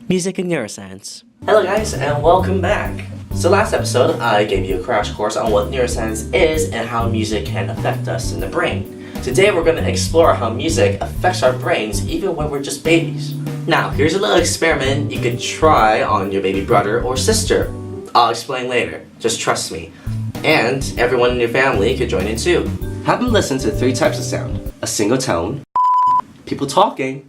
Music and Neuroscience. Hello guys and welcome back. So last episode I gave you a crash course on what neuroscience is and how music can affect us in the brain. Today we're going to explore how music affects our brains even when we're just babies. Now here's a little experiment you could try on your baby brother or sister. I'll explain later, just trust me. And everyone in your family could join in too. Have them listen to 3 types of sound. A single tone, people talking,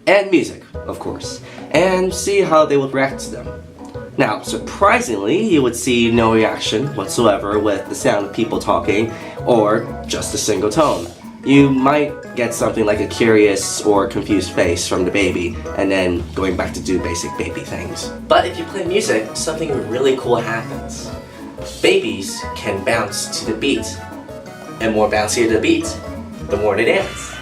and music, of course, and see how they would react to them. Now, surprisingly, you would see no reaction whatsoever with the sound of people talking or just a single tone. You might get something like a curious or confused face from the baby and then going back to do basic baby things. But if you play music, something really cool happens. Babies can bounce to the beat, and more bouncier the beat, the more they dance.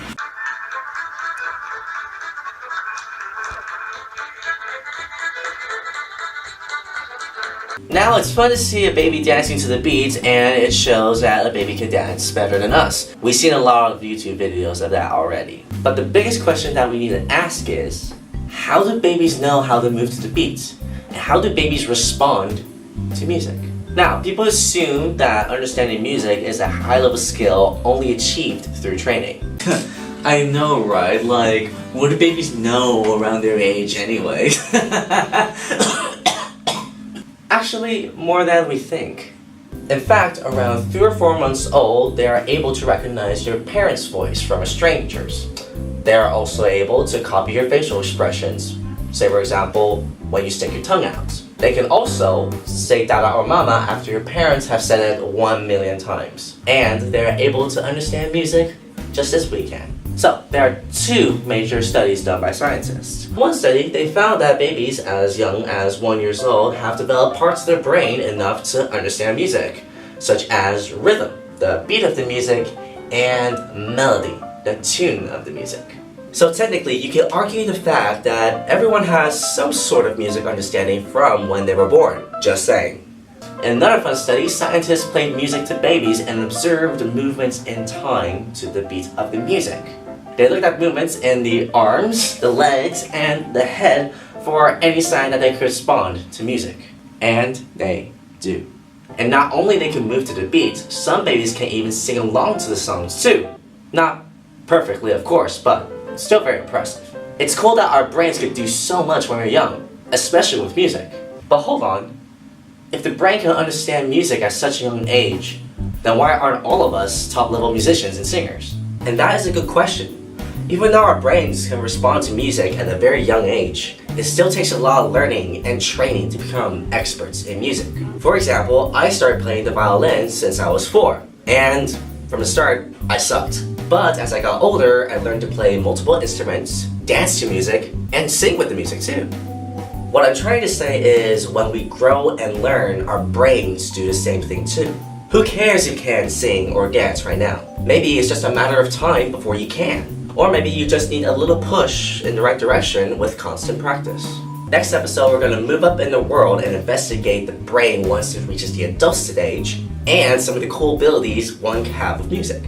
Now it's fun to see a baby dancing to the beat, and it shows that a baby can dance better than us. We've seen a lot of YouTube videos of that already. But the biggest question that we need to ask is, how do babies know how to move to the beat? And how do babies respond to music? Now, people assume that understanding music is a high-level skill only achieved through training. I know, right? Like, what do babies know around their age anyway? Actually, more than we think. In fact, around 3 or 4 months old, they are able to recognize your parents' voice from a stranger's. They are also able to copy your facial expressions. Say, for example, when you stick your tongue out. They can also say Dada or Mama after your parents have said it 1 million times. And they are able to understand music just as we can. So, there are 2 major studies done by scientists. One study, they found that babies as young as 1 year old have developed parts of their brain enough to understand music, such as rhythm, the beat of the music, and melody, the tune of the music. So technically, you can argue the fact that everyone has some sort of music understanding from when they were born, just saying. In another fun study, scientists played music to babies and observed the movements in time to the beat of the music. They looked at movements in the arms, the legs, and the head for any sign that they could respond to music. And they do. And not only they can move to the beat, some babies can even sing along to the songs too. Not perfectly, of course, but still very impressive. It's cool that our brains could do so much when we're young, especially with music. But hold on. If the brain can understand music at such a young age, then why aren't all of us top-level musicians and singers? And that is a good question. Even though our brains can respond to music at a very young age, it still takes a lot of learning and training to become experts in music. For example, I started playing the violin since I was 4, and from the start, I sucked. But as I got older, I learned to play multiple instruments, dance to music, and sing with the music too. What I'm trying to say is, when we grow and learn, our brains do the same thing too. Who cares if you can't sing or dance right now? Maybe it's just a matter of time before you can. Or maybe you just need a little push in the right direction with constant practice. Next episode, we're going to move up in the world and investigate the brain once it reaches the adult stage, and some of the cool abilities one can have with music.